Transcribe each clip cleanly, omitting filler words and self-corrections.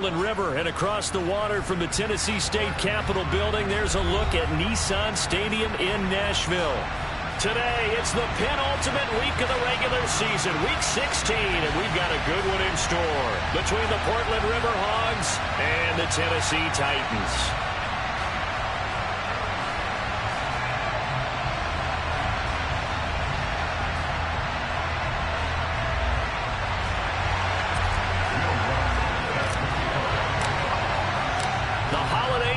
River, and across the water from the Tennessee State Capitol building, there's a look at Nissan Stadium in Nashville. Today, it's the penultimate week of the regular season, week 16, and we've got a good one in store between the Portland River Hogs and the Tennessee Titans.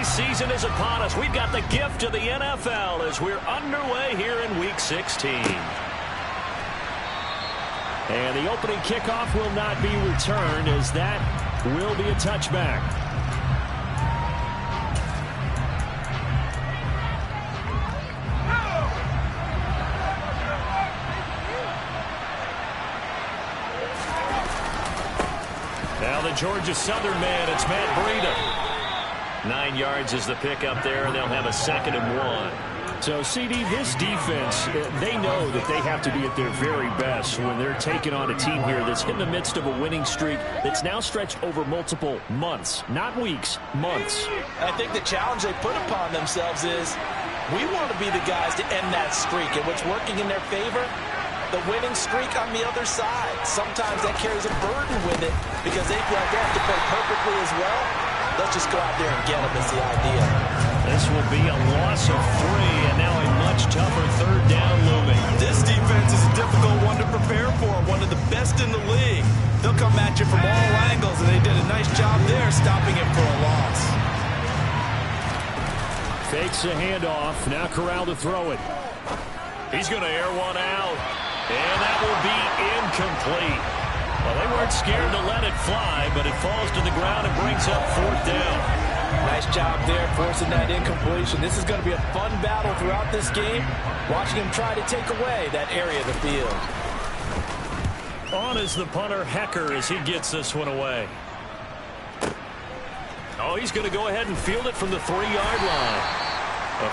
Season is upon us. We've got the gift of the NFL as we're underway here in Week 16. And the opening kickoff will not be returned, as that will be a touchback. Now the Georgia Southern man, it's Matt Breida. 9 yards is the pickup there, and they'll have a 2nd and 1. So, CD, this defense, they know that they have to be at their very best when they're taking on a team here that's in the midst of a winning streak that's now stretched over multiple months, not weeks, months. I think the challenge they put upon themselves is we want to be the guys to end that streak, and what's working in their favor, the winning streak on the other side. Sometimes that carries a burden with it because they feel like they have to play perfectly as well. Let's just go out there and get them is the idea. This will be a loss of 3, and now a much tougher 3rd down looming. This defense is a difficult one to prepare for, one of the best in the league. They'll come at you from all angles, and they did a nice job there stopping him for a loss. Fakes a handoff. Now Corral to throw it. He's going to air one out, and that will be incomplete. Well, they weren't scared to let it fly, but it falls to the ground and brings up 4th down. Nice job there forcing that incompletion. This is going to be a fun battle throughout this game, watching him try to take away that area of the field. On is the punter, Hecker, as he gets this one away. Oh, he's going to go ahead and field it from the 3-yard line.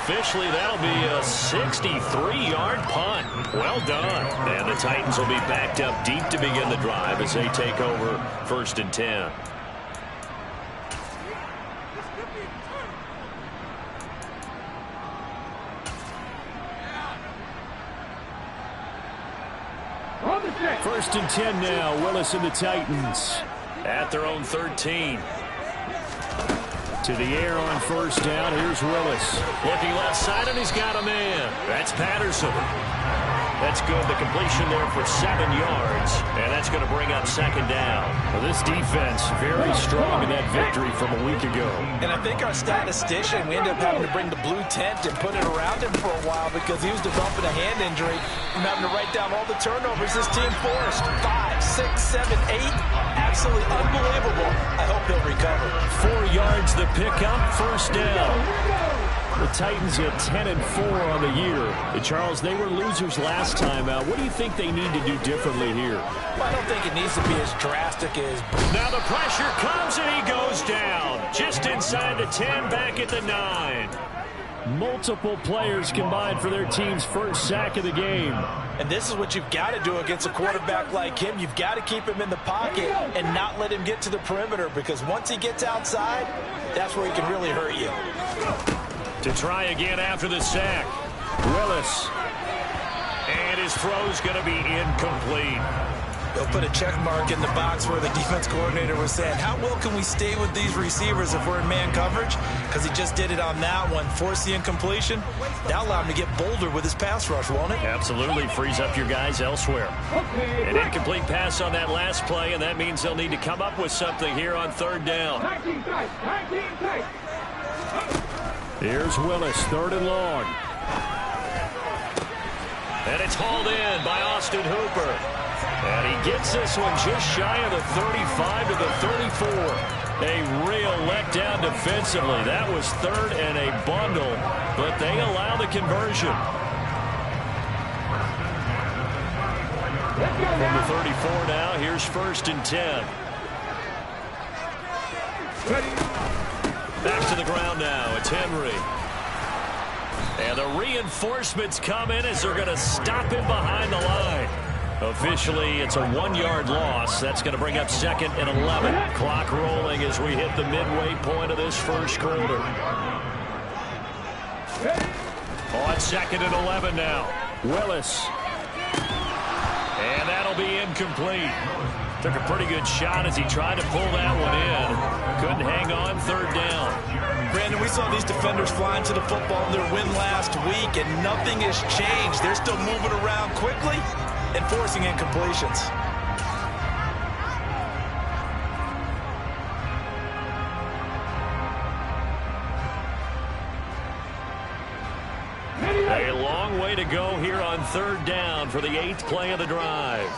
Officially, that'll be a 63-yard punt. Well done. And the Titans will be backed up deep to begin the drive as they take over 1st and 10. First and 10 now. Willis and the Titans at their own 13. To the air on 1st down. Here's Willis. Looking left side, and he's got a man. That's Patterson. That's good. The completion there for 7 yards. And that's going to bring up 2nd down. Well, this defense very strong in that victory from a week ago. And I think our statistician, we ended up having to bring the blue tent and put it around him for a while because he was developing a hand injury from having to write down all the turnovers this team forced. 5, 6, 7, 8. Absolutely unbelievable. I hope he'll recover. 4 yards the pickup, 1st down. The Titans at 10-4 on the year. Charles, they were losers last time out. What do you think they need to do differently here? Well, I don't think it needs to be as drastic as... Now the pressure comes and he goes down. Just inside the 10, back at the 9. Multiple players combined for their team's 1st sack of the game. And this is what you've got to do against a quarterback like him. You've got to keep him in the pocket and not let him get to the perimeter, because once he gets outside, that's where he can really hurt you. To try again after the sack. Willis. And his throw's going to be incomplete. They'll put a check mark in the box where the defense coordinator was saying, how well can we stay with these receivers if we're in man coverage? Because he just did it on that one. Force the incompletion. That'll allow him to get bolder with his pass rush, won't it? Absolutely. Frees up your guys elsewhere. An incomplete pass on that last play, and that means they'll need to come up with something here on 3rd down. Here's Willis, 3rd and long. And it's hauled in by Austin Hooper. And he gets this one just shy of the 35 to the 34. A real letdown defensively. That was 3rd and a bundle, but they allow the conversion. From the 34 now, here's 1st and 10. Back to the ground now. It's Henry. And the reinforcements come in as they're going to stop him behind the line. Officially, it's a 1-yard loss. That's going to bring up 2nd and 11. Clock rolling as we hit the midway point of this first quarter. On 2nd and 11 now. Willis. And that'll be incomplete. Took a pretty good shot as he tried to pull that one in. Couldn't hang on, 3rd down. Brandon, we saw these defenders flying to the football in their win last week, and nothing has changed. They're still moving around quickly and forcing incompletions. A long way to go here on 3rd down for the 8th play of the drive.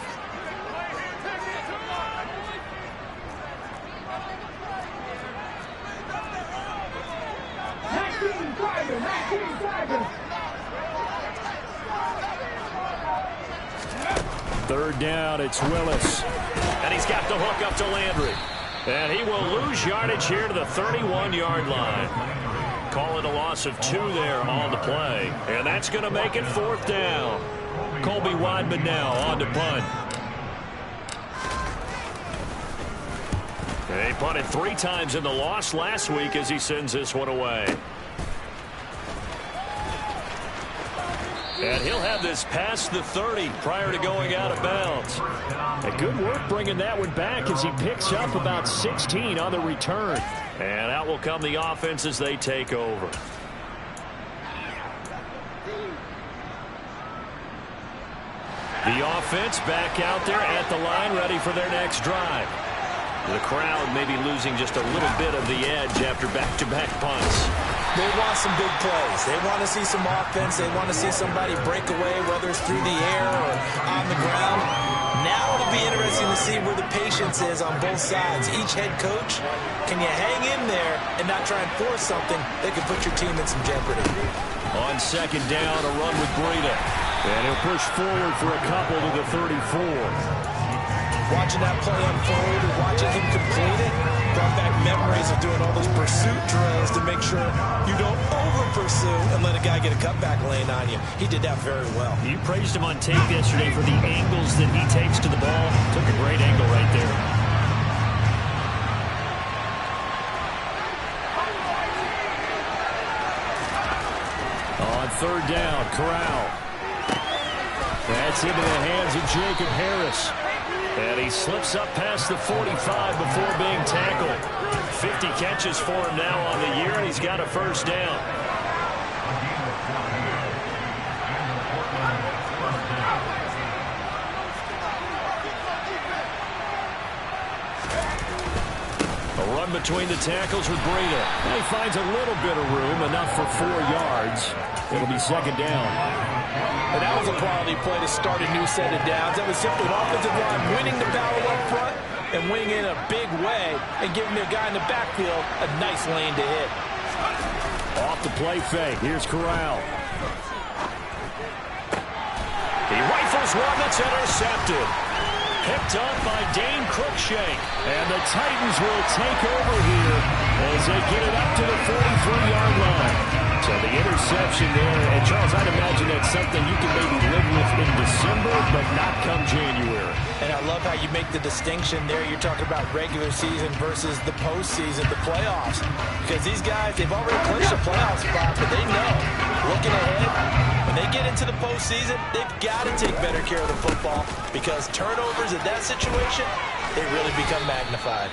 Third down, it's Willis. And he's got the hook up to Landry. And he will lose yardage here to the 31-yard line. Call it a loss of 2 there on the play. And that's going to make it 4th down. Colby Weidman now on to punt. He punted 3 times in the loss last week as he sends this one away. And he'll have this past the 30 prior to going out of bounds. A good work bringing that one back as he picks up about 16 on the return. And out will come the offense as they take over. The offense back out there at the line, ready for their next drive. The crowd may be losing just a little bit of the edge after back-to-back punts. They want some big plays. They want to see some offense. They want to see somebody break away, whether it's through the air or on the ground. Now it'll be interesting to see where the patience is on both sides. Each head coach, can you hang in there and not try and force something that could put your team in some jeopardy? On 2nd down, a run with Breida. And he'll push forward for a couple to the 34. Watching that play unfold and watching him complete it brought back memories of doing all those pursuit drills to make sure you don't over-pursue and let a guy get a cutback lane on you. He did that very well. You praised him on tape yesterday for the angles that he takes to the ball. Took a great angle right there. On 3rd down, Corral. That's into the hands of Jacob Harris. And he slips up past the 45 before being tackled. 50 catches for him now on the year, and he's got a 1st down. A run between the tackles with Breida. And he finds a little bit of room, enough for 4 yards. It'll be 2nd down. And that was a quality play to start a new set of downs. That was simply an offensive line winning the battle up front and winning in a big way and giving the guy in the backfield a nice lane to hit. Off the play fake. Here's Corral. He rifles one that's intercepted. Picked up by Dane Cruikshank. And the Titans will take over here as they get it up to the 43-yard line. So the interception there, and Charles, I'd imagine that's something you can maybe live with in December, but not come January. And I love how you make the distinction there. You're talking about regular season versus the postseason, the playoffs. Because these guys, they've already clinched a playoff spot, but they know, looking ahead, when they get into the postseason, they've got to take better care of the football because turnovers in that situation, they really become magnified.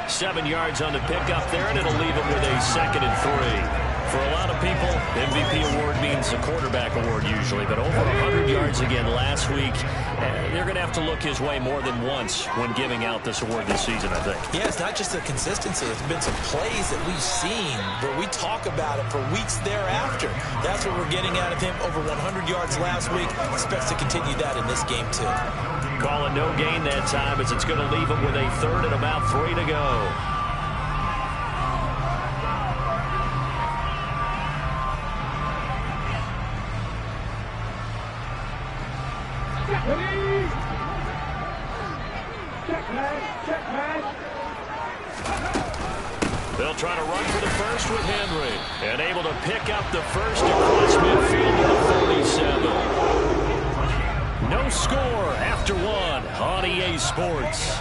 7 yards on the pickup there, and it'll leave it with a 2nd and 3. For a lot of people, MVP award means a quarterback award usually, but over 100 yards again last week. They're going to have to look his way more than once when giving out this award this season, I think. Yeah, it's not just the consistency. It's been some plays that we've seen where we talk about it for weeks thereafter. That's what we're getting out of him. Over 100 yards last week. Expects to continue that in this game, too. Call it no gain that time as it's going to leave him with a 3rd and about 3 to go. They'll try to run for the first with Henry. And able to pick up the first across midfield to the 47. No score after one on EA Sports.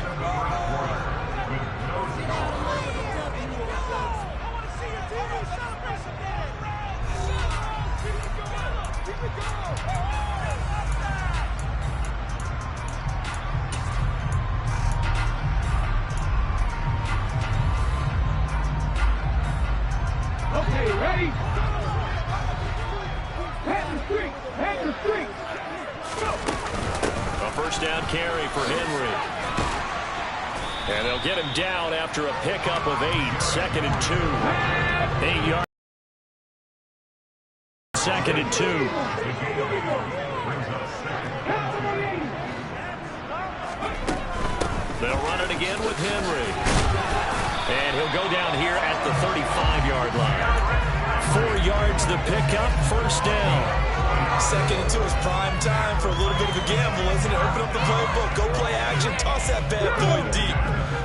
Okay, ready? Hang the streak! Hang the streak! A first down carry for Henry. And they'll get him down after a pickup of 8. 2nd and 2. 8 yards. 2nd and 2. They'll run it again with Henry. And he'll go down here at the 35-yard line. 4 yards the pickup, first down. 2nd and 2 is prime time for a little bit of a gamble, isn't it? Open up the playbook, go play action, toss that bad boy deep.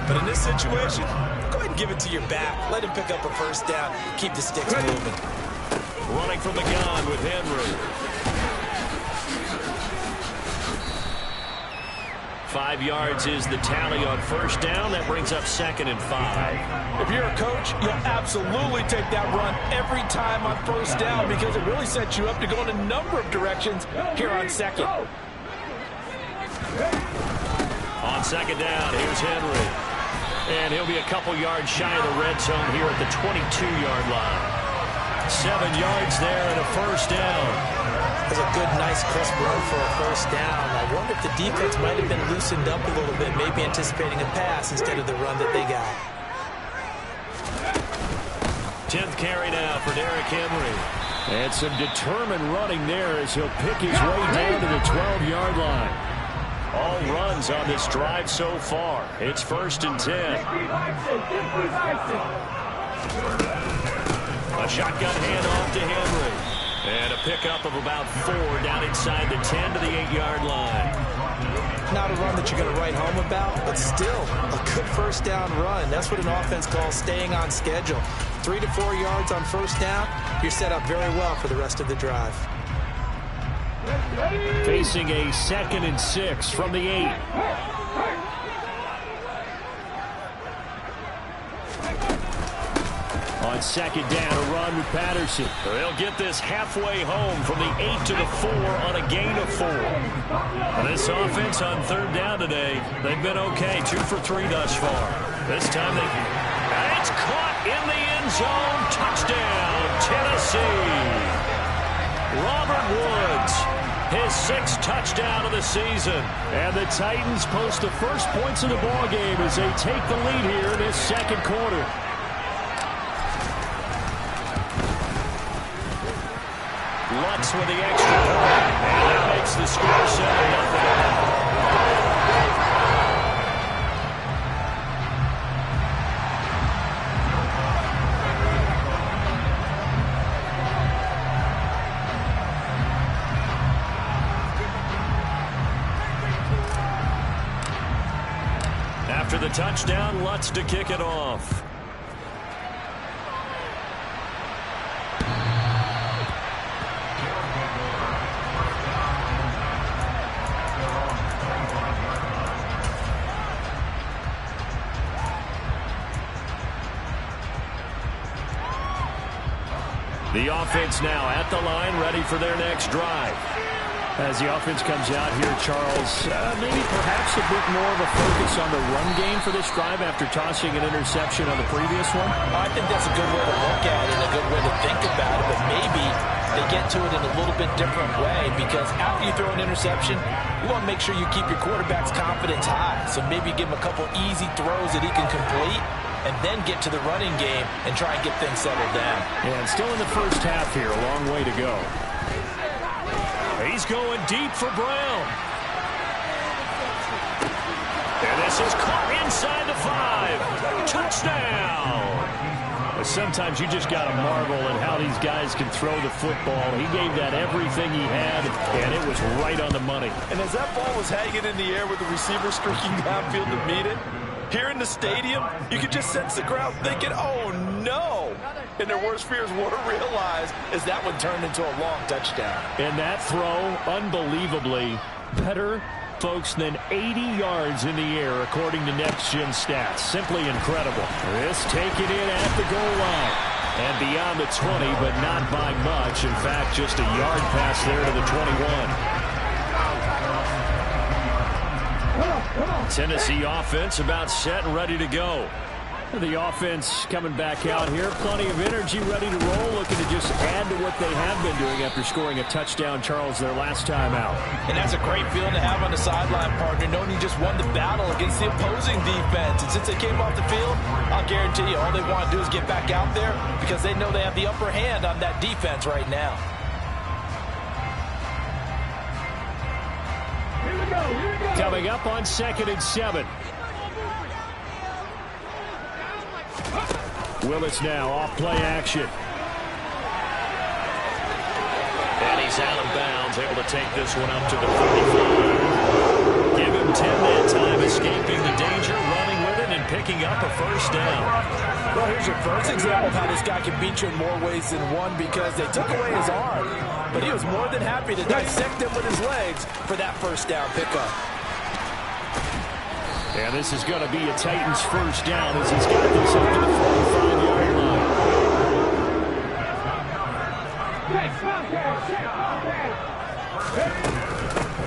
But in this situation, go ahead and give it to your back. Let him pick up a first down, keep the sticks moving. Running from the gun with Henry. 5 yards is the tally on first down. That brings up 2nd and 5. If you're a coach, you'll absolutely take that run every time on first down because it really sets you up to go in a number of directions here on second. On second down, here's Henry. And he'll be a couple yards shy of the red zone here at the 22-yard line. 7 yards there and a first down. That's a good, nice, crisp run for a first down. I wonder if the defense might have been loosened up a little bit, maybe anticipating a pass instead of the run that they got. 10th carry now for Derrick Henry. And some determined running there as he'll pick his way down to the 12-yard line. All runs on this drive so far. It's 1st and 10. A shotgun handoff to Henry. And a pickup of about 4 down inside the 10 to the 8-yard line. Not a run that you're going to write home about, but still a good first down run. That's what an offense calls staying on schedule. 3 to 4 yards on first down, you're set up very well for the rest of the drive. Facing a 2nd and 6 from the 8. On second down, a run with Patterson. They'll get this halfway home from the 8 to the 4 on a gain of 4. This offense on third down today, they've been okay. 2 for 3 thus far. This time and it's caught in the end zone. Touchdown, Tennessee. Robert Woods, his 6th touchdown of the season. And the Titans post the first points of the ballgame as they take the lead here in this second quarter. Lutz with the extra point, and that makes the score 7-0. After the touchdown, Lutz to kick it off. The offense now at the line, ready for their next drive. As the offense comes out here, Charles, maybe perhaps a bit more of a focus on the run game for this drive after tossing an interception on the previous one? I think that's a good way to look at it and a good way to think about it, but maybe they get to it in a little bit different way because after you throw an interception, you want to make sure you keep your quarterback's confidence high. So maybe give him a couple easy throws that he can complete and then get to the running game and try and get things settled down. And still in the first half here, a long way to go. He's going deep for Brown. And this is caught inside the 5. Touchdown! Sometimes you just got to marvel at how these guys can throw the football. He gave that everything he had, and it was right on the money. And as that ball was hanging in the air with the receiver streaking downfield to meet it, here in the stadium, you could just sense the crowd thinking, oh, no. And their worst fears were realized as that one turned into a long touchdown. And that throw, unbelievably, better, folks, than 80 yards in the air, according to Next Gen Stats. Simply incredible. This taken in at the goal line. And beyond the 20, but not by much. In fact, just a yard pass there to the 21. Tennessee offense about set and ready to go. The offense coming back out here. Plenty of energy, ready to roll, looking to just add to what they have been doing after scoring a touchdown, Charles, their last time out. And that's a great feeling to have on the sideline, partner, knowing you just won the battle against the opposing defense. And since they came off the field, I'll guarantee you all they want to do is get back out there because they know they have the upper hand on that defense right now. Here we go. Coming up on 2nd and 7. Willis now off play action. And he's out of bounds, able to take this one up to the 45. Give him 10 that time, escaping the danger, running with it, and picking up a first down. Well, here's your first example of how this guy can beat you in more ways than one because they took away his arm. But he was more than happy to dissect him with his legs for that first down pickup. And this is going to be a Titans first down as he's got this up to the 45-yard line.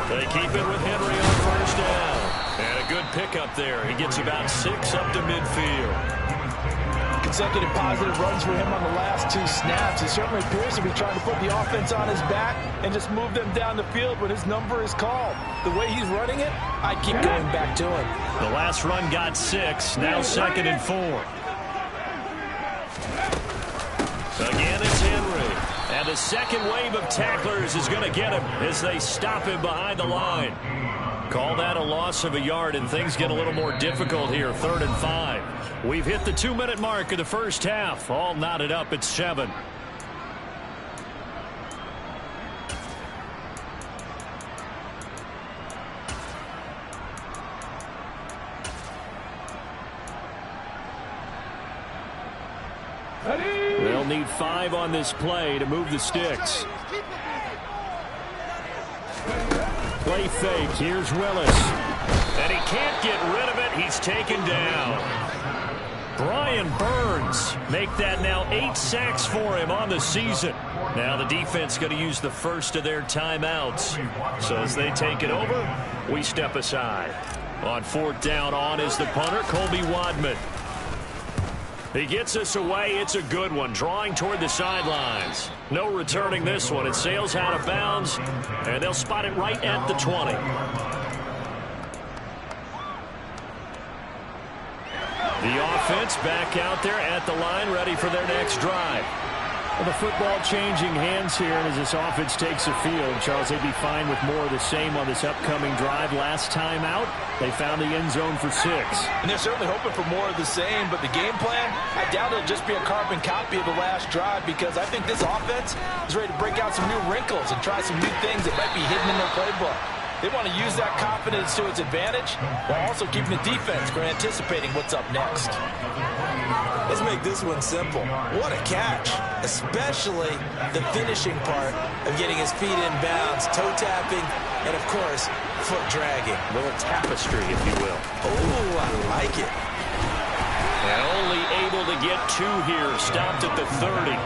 They keep it with Henry on first down. And a good pickup there. He gets about 6 up to midfield. Consecutive positive runs for him on the last 2 snaps. He certainly appears to be trying to put the offense on his back and just move them down the field when his number is called. The way he's running it, I'd keep going back to him. The last run got 6. Now 2nd and 4. Again, it's Henry. And the second wave of tacklers is going to get him as they stop him behind the line. Call that a loss of a yard, and things get a little more difficult here. 3rd and 5. We've hit the 2-minute mark of the first half. All knotted up at 7. They'll need 5 on this play to move the sticks. Play fake. Here's Willis. And he can't get rid of it. He's taken down. Brian Burns make that now 8 sacks for him on the season. Now the defense going to use the first of their timeouts. So as they take it over, we step aside. On 4th down, on is the punter, Colby Wadman. He gets us away. It's a good one. Drawing toward the sidelines. No returning this one. It sails out of bounds, and they'll spot it right at the 20. The offense back out there at the line, ready for their next drive. Well, the football changing hands here, and as this offense takes the field, Charles, they'd be fine with more of the same on this upcoming drive. Last time out, they found the end zone for 6. And they're certainly hoping for more of the same, but the game plan, I doubt it'll just be a carbon copy of the last drive because I think this offense is ready to break out some new wrinkles and try some new things that might be hidden in their playbook. They want to use that confidence to its advantage while also keeping the defense from anticipating what's up next. Let's make this one simple. What a catch, especially the finishing part of getting his feet in bounds, toe tapping, and of course, foot dragging. A little tapestry, if you will. Oh, I like it. And only able to get 2 here, stopped at the 30.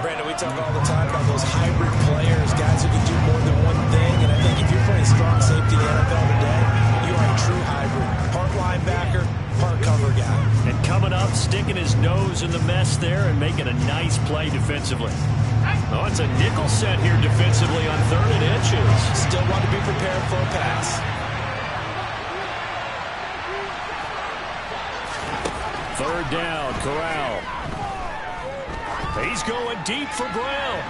Brandon, we talk all the time about those hybrid players, guys who can do more than one thing, and I think if you're playing strong safety in the NFL today, you are a true hybrid. Part linebacker, part cover guy. And coming up, sticking his nose in the mess there and making a nice play defensively. Oh, it's a nickel set here defensively on 3rd and inches. Still want to be prepared for a pass. 3rd down, Corral. He's going deep for Brown.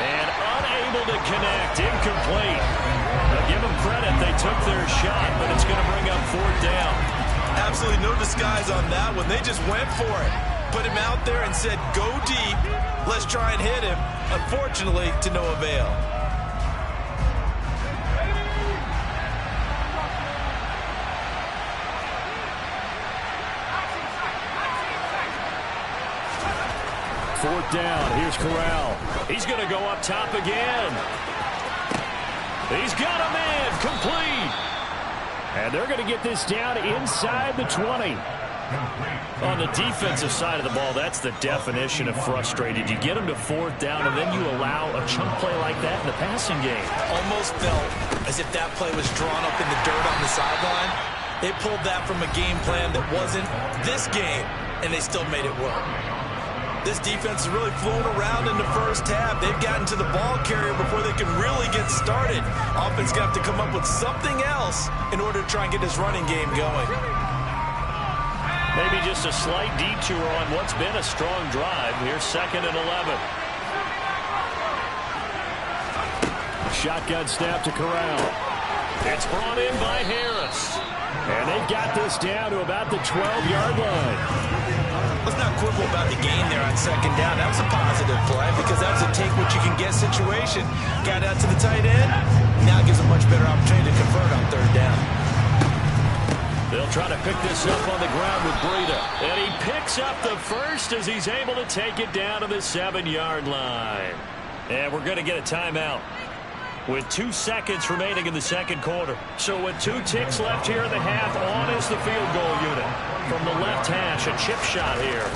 And unable to connect, incomplete. Now give them credit, they took their shot, but it's going to bring up 4th down. Absolutely no disguise on that one. They just went for it. Put him out there and said, go deep. Let's try and hit him. Unfortunately, to no avail. Fourth down. Here's Corral. He's going to go up top again. He's got a man complete. And they're going to get this down inside the 20. On the defensive side of the ball, that's the definition of frustrated. You get them to 4th down, and then you allow a chunk play like that in the passing game. Almost felt as if that play was drawn up in the dirt on the sideline. They pulled that from a game plan that wasn't this game, and they still made it work. This defense is really flown around in the first half. They've gotten to the ball carrier before they can really get started. Offense going to have to come up with something else in order to try and get this running game going. Maybe just a slight detour on what's been a strong drive. Here's 2nd and 11. Shotgun snap to Corral. It's brought in by Harris. And they've got this down to about the 12-yard line. Let's not quibble about the gain there on 2nd down. That was a positive play because that was a take-what-you-can-get situation. Got out to the tight end. Now gives a much better opportunity to convert on 3rd down. They'll try to pick this up on the ground with Breida. And he picks up the first as he's able to take it down to the 7-yard line. And we're going to get a timeout with 2 seconds remaining in the 2nd quarter. So with 2 ticks left here in the half, on is the field goal unit. From the left hash, a chip shot here.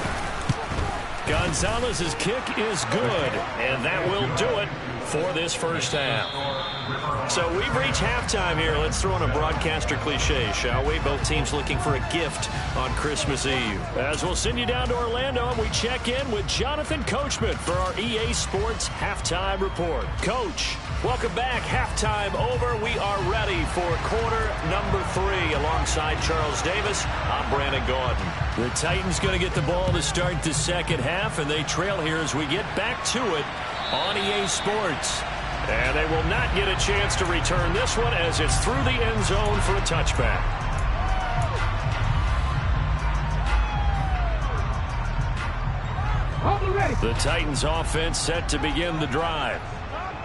Gonzalez's kick is good, and that will do it for this first half. So we've reached halftime here. Let's throw in a broadcaster cliche, shall we? Both teams looking for a gift on Christmas Eve. As we'll send you down to Orlando, and we check in with Jonathan Coachman for our EA Sports Halftime Report. Coach, welcome back. Halftime over. We are ready for quarter number 3. Alongside Charles Davis, I'm Brandon Gaudin. The Titans going to get the ball to start the second half, and they trail here as we get back to it on EA Sports. And they will not get a chance to return this one as it's through the end zone for a touchback. The Titans offense set to begin the drive.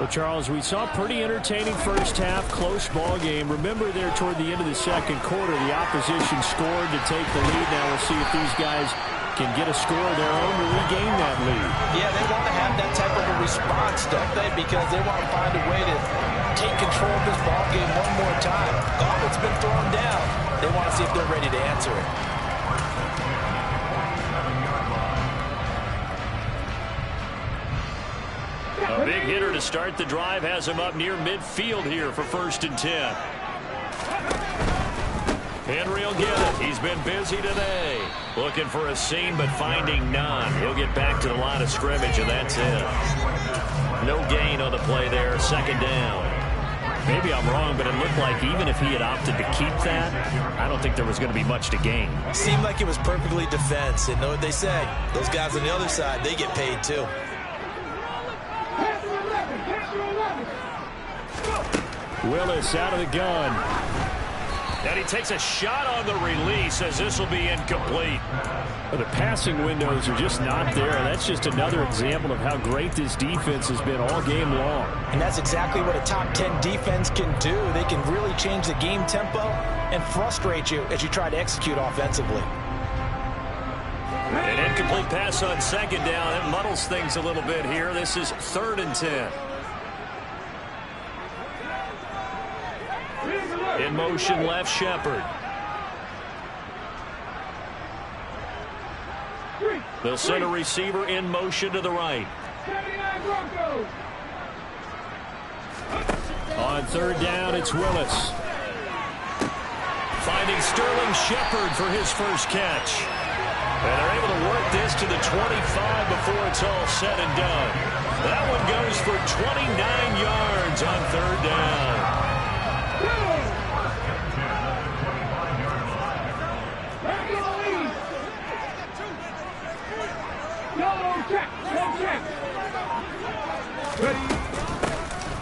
Well, Charles, we saw a pretty entertaining first half, close ball game. Remember there toward the end of the second quarter, the opposition scored to take the lead. Now we'll see if these guys can get a score of their own to regain that lead. Yeah, they want to have that type of a response, don't they? Because they want to find a way to take control of this ball game one more time. Gauntlet's been thrown down. They want to see if they're ready to answer it. A big hitter to start the drive has him up near midfield here for 1st and 10. Henry will get it. He's been busy today. Looking for a seam, but finding none. He'll get back to the line of scrimmage, and that's it. No gain on the play there. 2nd down. Maybe I'm wrong, but it looked like even if he had opted to keep that, I don't think there was going to be much to gain. Seemed like it was perfectly defense. And know what they say. Those guys on the other side, they get paid too. Willis out of the gun. And he takes a shot on the release as this will be incomplete. Well, the passing windows are just not there. That's just another example of how great this defense has been all game long. And that's exactly what a top 10 defense can do. They can really change the game tempo and frustrate you as you try to execute offensively. An incomplete pass on 2nd down. It muddles things a little bit here. This is 3rd and 10. In motion, left Shepard. They'll send a receiver in motion to the right. On 3rd down, it's Willis. Finding Sterling Shepard for his first catch. And they're able to work this to the 25 before it's all said and done. That one goes for 29 yards on 3rd down.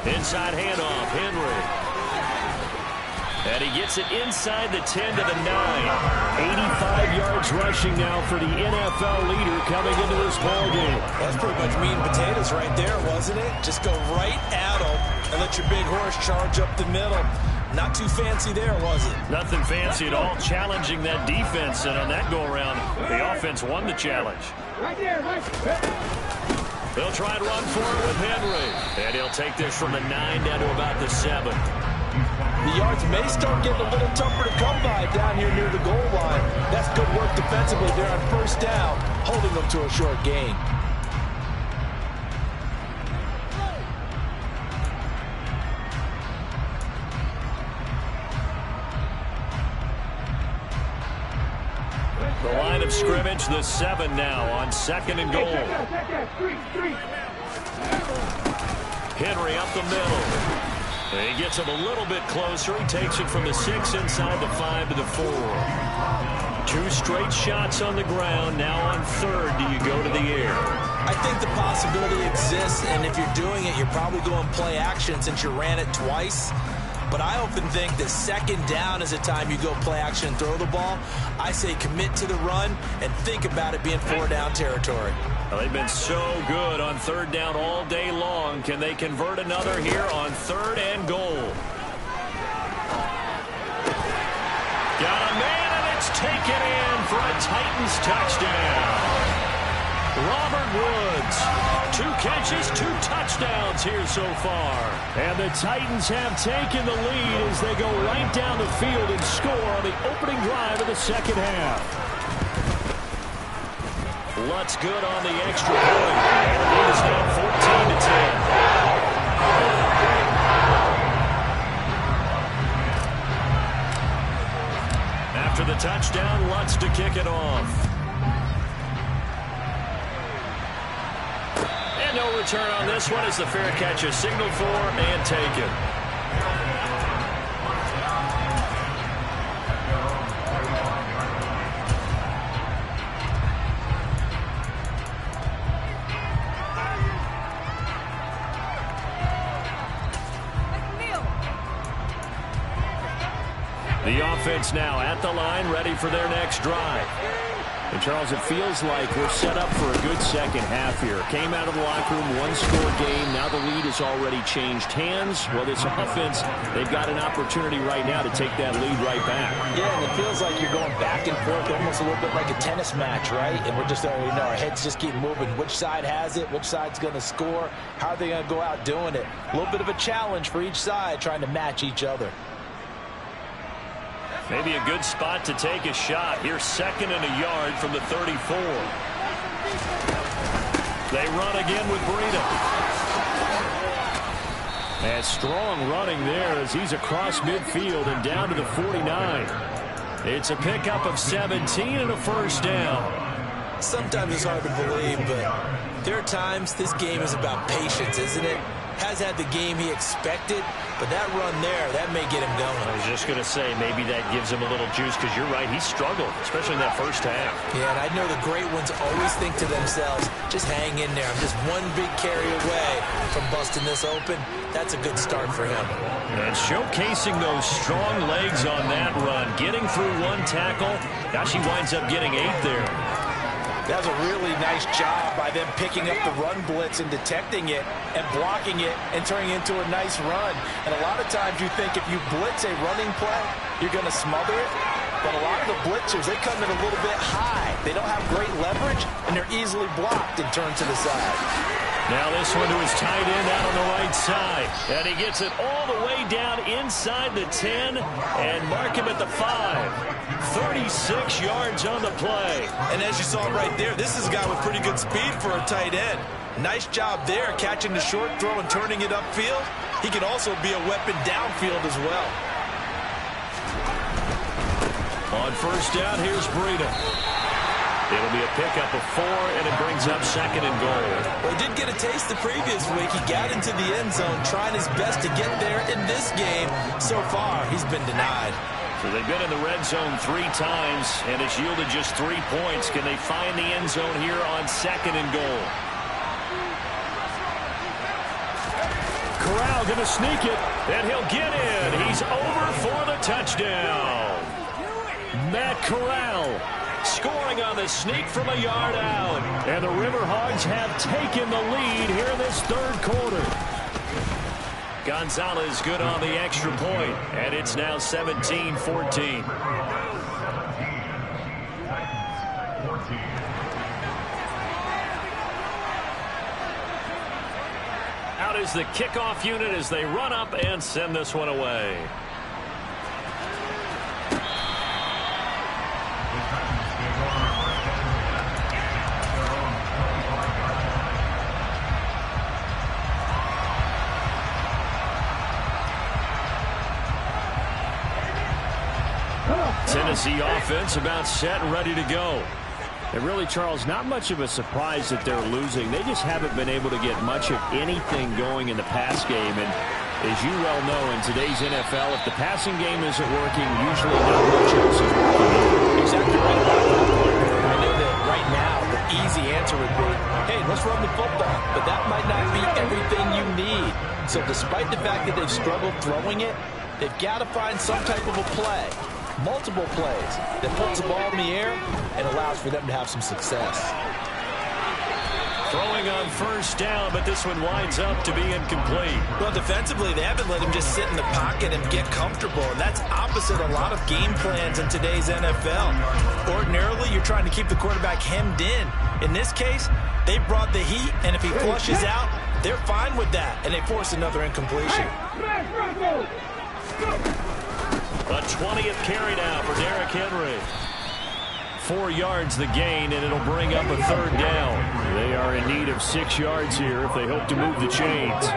Inside handoff, Henry. And he gets it inside the 10 to the 9. 85 yards rushing now for the NFL leader coming into this ball game. That's pretty much meat and potatoes right there, wasn't it? Just go right at them and let your big horse charge up the middle. Not too fancy there, was it? Nothing fancy at all, challenging that defense. And on that go-around, the offense won the challenge. Right there, right there. They'll try and run for it with Henry. And he'll take this from the 9 down to about the 7. The yards may start getting a little tougher to come by down here near the goal line. That's good work defensively there on first down, holding them to a short gain. The line of scrimmage, the 7 now on 2nd and goal. Henry up the middle. He gets him a little bit closer. He takes it from the 6 inside the 5 to the 4. 2 straight shots on the ground. Now on 3rd, do you go to the air? I think the possibility exists, and if you're doing it, you're probably going play action since you ran it twice. But I often think that 2nd down is a time you go play action and throw the ball. I say commit to the run and think about it being 4-down territory. Well, they've been so good on 3rd down all day long. Can they convert another here on 3rd and goal? Got a man, and it's taken in for a Titans touchdown. Robert Woods, 2 catches, 2 touchdowns here so far. And the Titans have taken the lead as they go right down the field and score on the opening drive of the 2nd half. Lutz good on the extra point. And the lead is now 14-10. After the touchdown, Lutz to kick it off. And no return on this one as the fair catch is signaled for and taken. The offense now at the line, ready for their next drive. And, Charles, it feels like we're set up for a good second half here. Came out of the locker room, 1-score game. Now the lead has already changed hands. Well, this offense, they've got an opportunity right now to take that lead right back. Yeah, and it feels like you're going back and forth, almost a little bit like a tennis match, right? And we're just, our heads just keep moving. Which side has it? Which side's going to score? How are they going to go out doing it? A little bit of a challenge for each side, trying to match each other. Maybe a good spot to take a shot. Here's 2nd and a yard from the 34. They run again with Breida. And strong running there as he's across midfield and down to the 49. It's a pickup of 17 and a 1st down. Sometimes it's hard to believe, but there are times this game is about patience, isn't it? Has had the game he expected, but that run there, that may get him going. I was just going to say, maybe that gives him a little juice, because you're right, he struggled, especially in that 1st half. Yeah, and I know the great ones always think to themselves, just hang in there. I'm just one big carry away from busting this open. That's a good start for him. And showcasing those strong legs on that run, getting through 1 tackle. Gosh, he winds up getting 8 there. That was a really nice job by them picking up the run blitz and detecting it and blocking it and turning it into a nice run. And a lot of times you think if you blitz a running play, you're going to smother it. But a lot of the blitzers, they come in a little bit high. They don't have great leverage, and they're easily blocked and turned to the side. Now this one to his tight end out on the right side. And he gets it all the way down inside the 10 and mark him at the 5. 36 yards on the play. And as you saw right there, this is a guy with pretty good speed for a tight end. Nice job there, catching the short throw and turning it upfield. He can also be a weapon downfield as well. On 1st down, here's Breida. It'll be a pickup of 4, and it brings up 2nd and goal. Well, he did get a taste the previous week. He got into the end zone, trying his best to get there in this game. So far, he's been denied. So they've been in the red zone 3 times, and it's yielded just 3 points. Can they find the end zone here on 2nd and goal? Corral going to sneak it, and he'll get in. He's over for the touchdown. Matt Corral scoring on the sneak from a yard out. And the Riverhogs have taken the lead here in this 3rd quarter. Gonzalez good on the extra point, and it's now 17-14. Out is the kickoff unit as they run up and send this one away. Tennessee offense about set and ready to go. And really, Charles, not much of a surprise that they're losing. They just haven't been able to get much of anything going in the pass game. And as you well know, in today's NFL, if the passing game isn't working, usually not much else is working. Exactly right about that point. I know that right now the easy answer would be, hey, let's run the football. But that might not be everything you need. So despite the fact that they've struggled throwing it, they've got to find some type of a play. Multiple plays that puts the ball in the air and allows for them to have some success. Throwing on first down, but this one winds up to be incomplete. Well, defensively, they haven't let him just sit in the pocket and get comfortable, and that's opposite a lot of game plans in today's NFL. Ordinarily, you're trying to keep the quarterback hemmed in. In this case, they brought the heat, and if he flushes out, they're fine with that, and they force another incompletion. A 20th carry now for Derrick Henry. 4 yards the gain, and it'll bring up a third down. They are in need of 6 yards here if they hope to move the chains.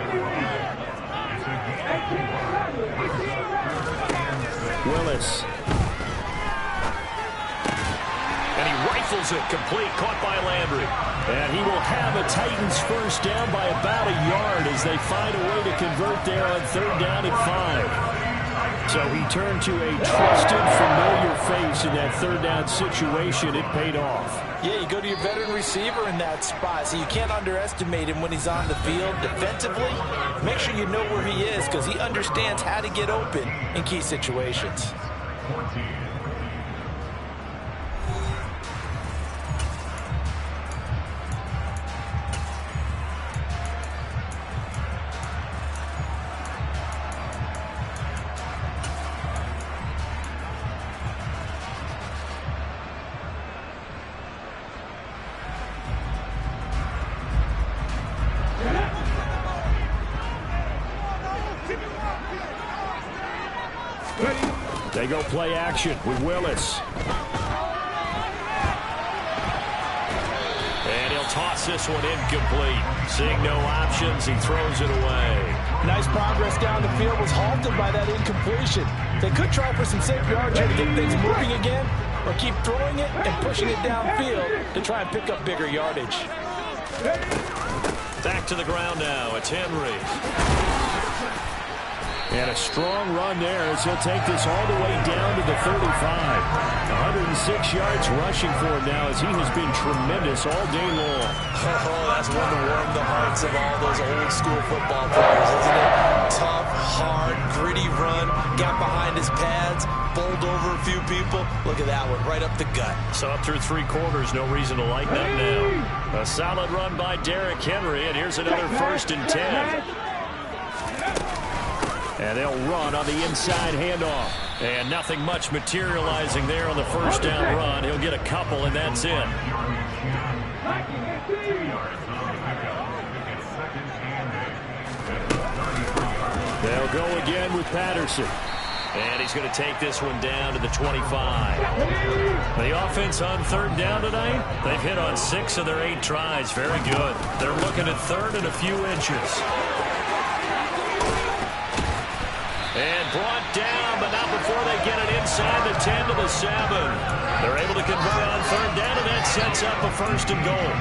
Willis. And he rifles it complete, caught by Landry. And he will have a Titans first down by about a yard as they find a way to convert there on third down and 5. So he turned to a trusted, familiar face in that third down situation. It paid off. Yeah, you go to your veteran receiver in that spot, so you can't underestimate him when he's on the field. Defensively, make sure you know where he is because he understands how to get open in key situations. They go play action with Willis. And he'll toss this one incomplete. Seeing no options, he throws it away. Nice progress down the field was halted by that incompletion. They could try for some safe yards here to get things moving again, or keep throwing it and pushing it downfield to try and pick up bigger yardage. Back to the ground now. It's Henry. And a strong run there as he'll take this all the way down to the 35. 106 yards rushing for him now as he has been tremendous all day long. Oh, that's one to warm the hearts of all those old school football players, isn't it? Tough, hard, gritty run, got behind his pads, bowled over a few people. Look at that one, right up the gut. So up through 3 quarters, no reason to lighten up now. A solid run by Derrick Henry, and here's another 1st and 10. And they'll run on the inside handoff. And nothing much materializing there on the first down run. He'll get a couple, and that's it. They'll go again with Patterson. And he's going to take this one down to the 25. The offense on third down tonight, they've hit on 6 of their 8 tries. Very good. They're looking at third and a few inches. And brought down, but not before they get it inside the 10 to the 7. They're able to convert on third down, and that sets up a 1st and goal.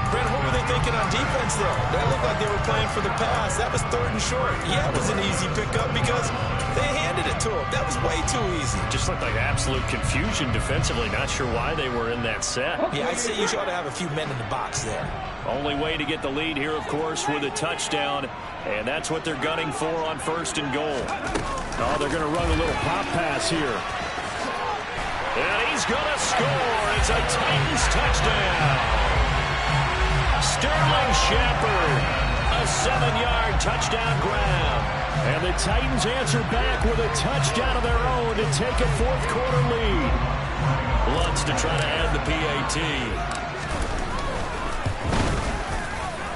Brent, what were they thinking on defense there? That looked like they were playing for the pass. That was 3rd and short. Yeah, it was an easy pickup because they handed it to him. That was way too easy. Just looked like absolute confusion defensively. Not sure why they were in that set. Yeah, I'd say you ought to have a few men in the box there. Only way to get the lead here, of course, with a touchdown. And that's what they're gunning for on 1st and goal. Oh, they're going to run a little pop pass here. And he's going to score. It's a Titans touchdown. Sterling Shepard, a 7-yard touchdown grab. And the Titans answer back with a touchdown of their own to take a 4th quarter lead. Lutz to try to add the PAT.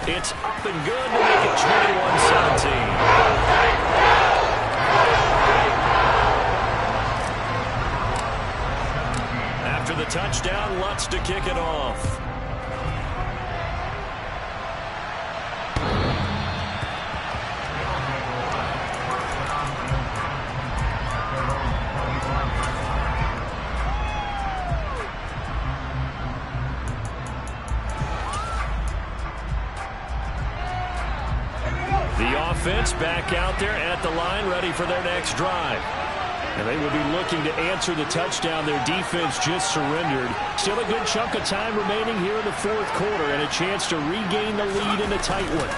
It's up and good to make it 21-17. After the touchdown, Lutz to kick it off. The offense back out there at the line, ready for their next drive. And they will be looking to answer the touchdown their defense just surrendered. Still a good chunk of time remaining here in the fourth quarter and a chance to regain the lead in a tight one.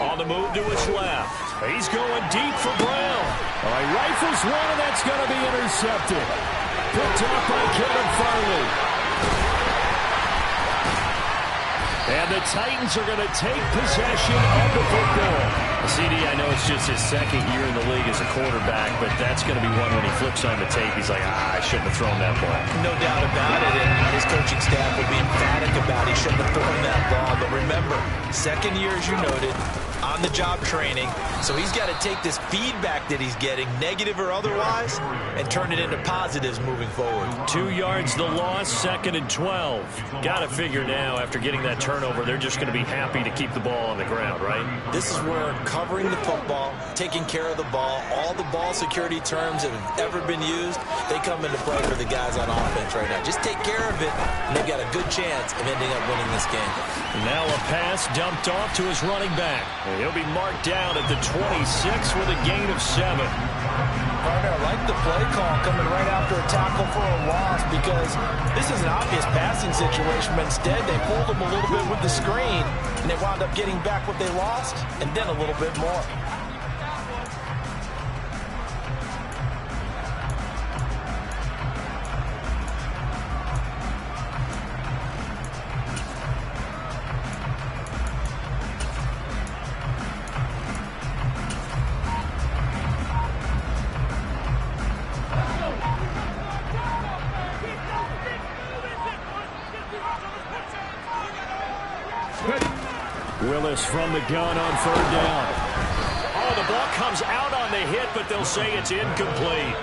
On the move to his left. He's going deep for Brown. All right, rifles one, and that's going to be intercepted. Picked up by Kevin Farley. And the Titans are going to take possession of the football. CD, I know it's just his second year in the league as a quarterback, but that's going to be one when he flips on the tape. He's like, I shouldn't have thrown that ball. No doubt about it, and his coaching staff will be emphatic about he shouldn't have thrown that ball. But remember, second year, as you noted, on-the-job training, so he's got to take this feedback that he's getting, negative or otherwise, and turn it into positives moving forward. 2 yards the loss, 2nd and 12. Got to figure now, after getting that turnover, they're just going to be happy to keep the ball on the ground, right? This is where covering the football, taking care of the ball, all the ball security terms that have ever been used, they come into play for the guys on offense right now. Just take care of it, and they've got a good chance of ending up winning this game. Now a pass dumped off to his running back. He'll be marked down at the 26 with a gain of 7. Partner, I like the play call coming right after a tackle for a loss because this is an obvious passing situation, but instead they pulled him a little bit with the screen, and they wound up getting back what they lost, and then a little bit more. Willis from the gun on 3rd down. Oh, the ball comes out on the hit, but they'll say it's incomplete.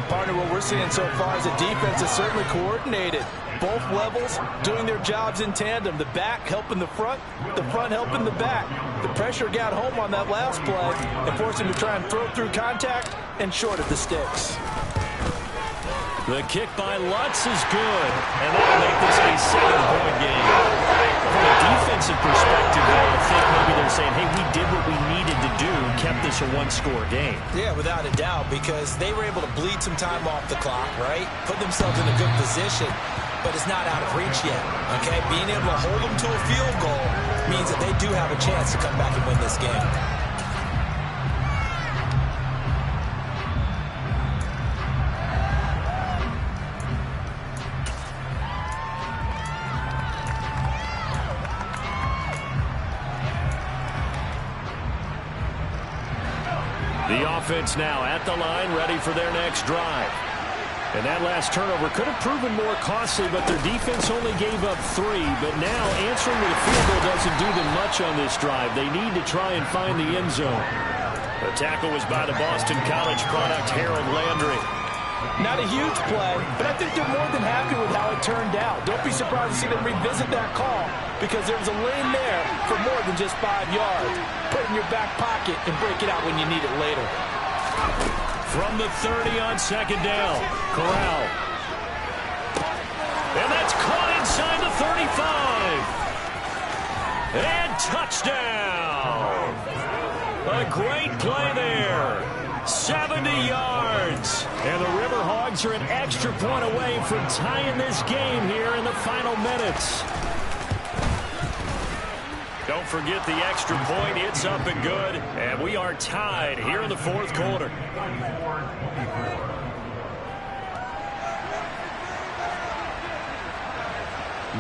Partner, what we're seeing so far is the defense is certainly coordinated. Both levels doing their jobs in tandem. The back helping the front helping the back. The pressure got home on that last play and forced him to try and throw through contact and short of the sticks. The kick by Lutz is good, and that'll make this a 7-point game. From a defensive perspective, I think maybe they're saying, hey, we did what we needed to do, kept this a one-score game. Yeah, without a doubt, because they were able to bleed some time off the clock, right? Put themselves in a good position, but it's not out of reach yet, okay? Being able to hold them to a field goal means that they do have a chance to come back and win this game. The offense now at the line, ready for their next drive. And that last turnover could have proven more costly, but their defense only gave up 3. But now answering with a field goal doesn't do them much on this drive. They need to try and find the end zone. The tackle was by the Boston College product, Harold Landry. Not a huge play, but I think they're more than happy with how it turned out. Don't be surprised to see them revisit that call because there was a lane there for more than just 5 yards. Put it in your back pocket and break it out when you need it later. From the 30 on 2nd down, Corral. And that's caught inside the 35. And touchdown. A great play there. 70 yards. And the Riverhogs are an extra point away from tying this game here in the final minutes. Don't forget the extra point. It's up and good. And we are tied here in the fourth quarter.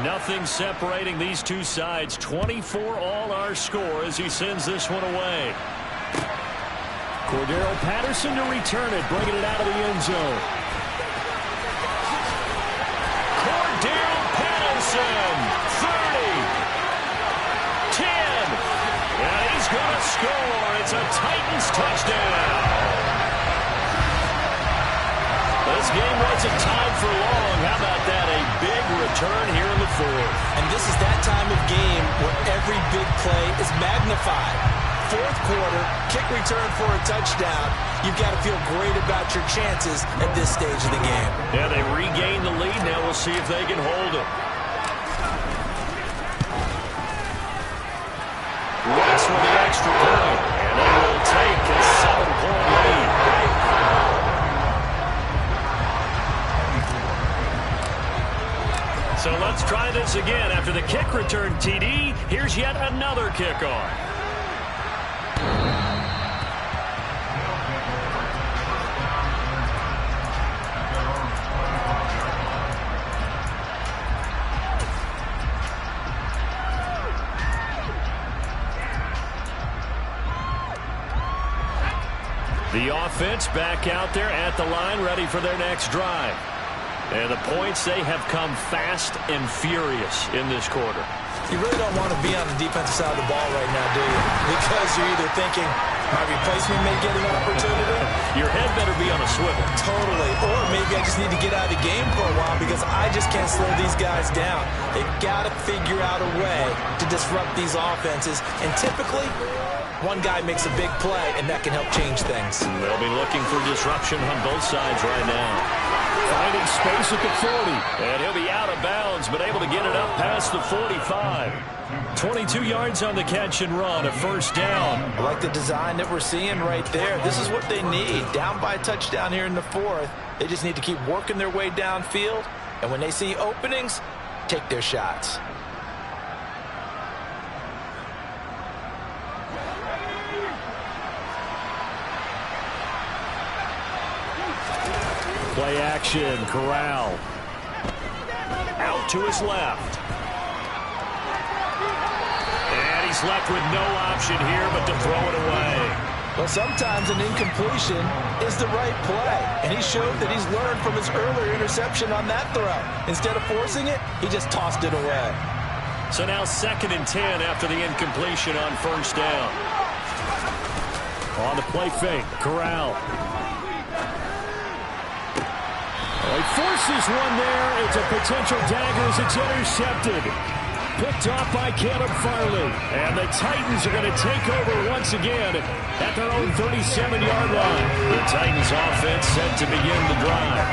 Nothing separating these two sides. 24 all our score as he sends this one away. Cordero Patterson to return it, bringing it out of the end zone. Cordero Patterson, 30. touchdown. This game wasn't tied for long. How about that? A big return here in the fourth. And this is that time of game where every big play is magnified. Fourth quarter, kick return for a touchdown. You've got to feel great about your chances at this stage of the game. Yeah, they regained the lead. Now we'll see if they can hold it. West with the extra point. And they will take a 7-point lead. So let's try this again. After the kick return TD, here's yet another kickoff. The offense back out there at the line, ready for their next drive. And the points, they have come fast and furious in this quarter. You really don't want to be on the defensive side of the ball right now, do you? Because you're either thinking, my replacement may get an opportunity. Your head better be on a swivel. Totally. Or maybe I just need to get out of the game for a while because I just can't slow these guys down. They've got to figure out a way to disrupt these offenses. And typically, one guy makes a big play, and that can help change things. They'll be looking for disruption on both sides right now. Finding space at the 40. And he'll be out of bounds, but able to get it up past the 45. 22 yards on the catch and run, a first down. I like the design that we're seeing right there. This is what they need. Down by a touchdown here in the fourth. They just need to keep working their way downfield. And when they see openings, take their shots. Play action, Corral. Out to his left. And he's left with no option here but to throw it away. Well, sometimes an incompletion is the right play. And he showed that he's learned from his earlier interception on that throw. Instead of forcing it, he just tossed it away. So now 2nd and 10 after the incompletion on first down. On the play fake, Corral. He forces one there. It's a potential dagger as it's intercepted. Picked off by Caleb Farley. And the Titans are going to take over once again at their own 37-yard line. The Titans offense set to begin the drive.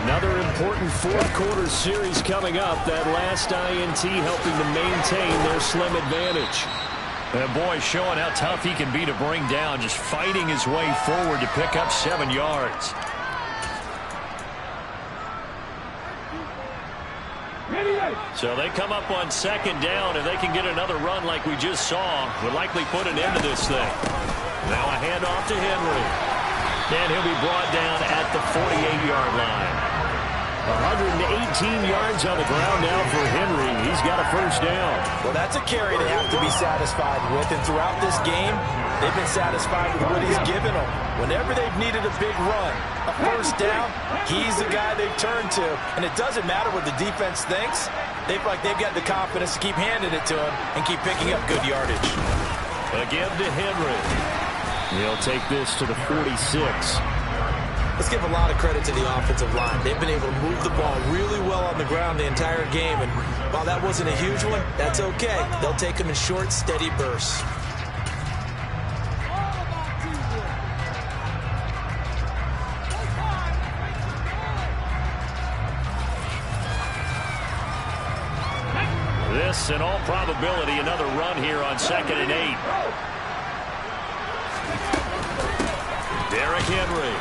Another important fourth quarter series coming up. That last INT helping to maintain their slim advantage. And boy, showing how tough he can be to bring down. Just fighting his way forward to pick up 7 yards. So they come up on 2nd down. If they can get another run like we just saw, would likely put an end to this thing. Now a handoff to Henry. And he'll be brought down at the 48-yard line. 118 yards on the ground now for Henry. He's got a first down. Well, that's a carry they have to be satisfied with. And throughout this game, they've been satisfied with what he's given them. Whenever they've needed a big run, a first down, he's the guy they've turned to. And it doesn't matter what the defense thinks. They've got the confidence to keep handing it to him and keep picking up good yardage. Again to Henry. He'll take this to the 46. Let's give a lot of credit to the offensive line. They've been able to move the ball really well on the ground the entire game. And while that wasn't a huge one, that's okay. They'll take them in short, steady bursts. This, in all probability, another run here on 2nd and 8. Derrick Henry.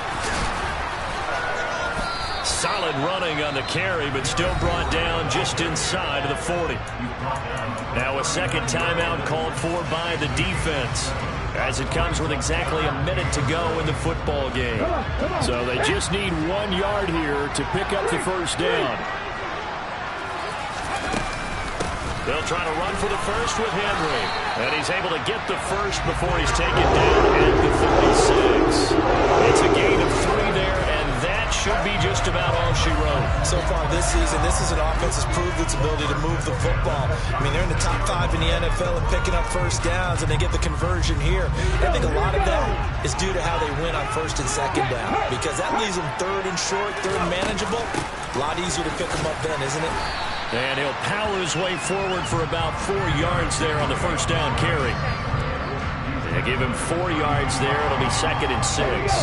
Solid running on the carry, but still brought down just inside of the 40. Now a second timeout called for by the defense, as it comes with exactly a minute to go in the football game. So they just need 1 yard here to pick up the first down. They'll try to run for the first with Henry. And he's able to get the first before he's taken down at the 36. It's a gain of 3 there, and that should be just about all she wrote. So far this season, this is an offense that's proved its ability to move the football. I mean, they're in the top 5 in the NFL and picking up first downs, and they get the conversion here. I think a lot of that is due to how they win on first and second down, because that leaves them third and short, third and manageable. A lot easier to pick them up then, isn't it? And he'll power his way forward for about 4 yards there on the first down carry. They give him 4 yards there. It'll be 2nd and 6.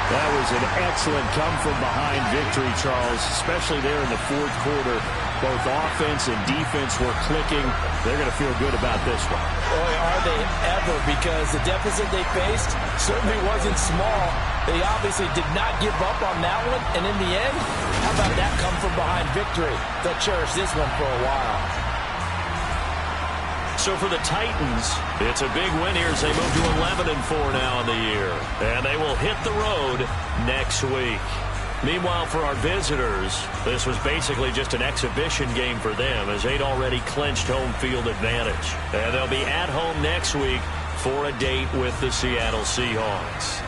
That was an excellent come-from-behind victory, Charles, especially there in the fourth quarter. Both offense and defense were clicking. They're going to feel good about this one. Boy, are they ever, because the deficit they faced certainly wasn't small. They obviously did not give up on that one, and in the end, how about that come-from-behind victory? They'll cherish this one for a while. So for the Titans, it's a big win here as they move to 11-4 now in the year. And they will hit the road next week. Meanwhile, for our visitors, this was basically just an exhibition game for them as they'd already clinched home field advantage. And they'll be at home next week for a date with the Seattle Seahawks.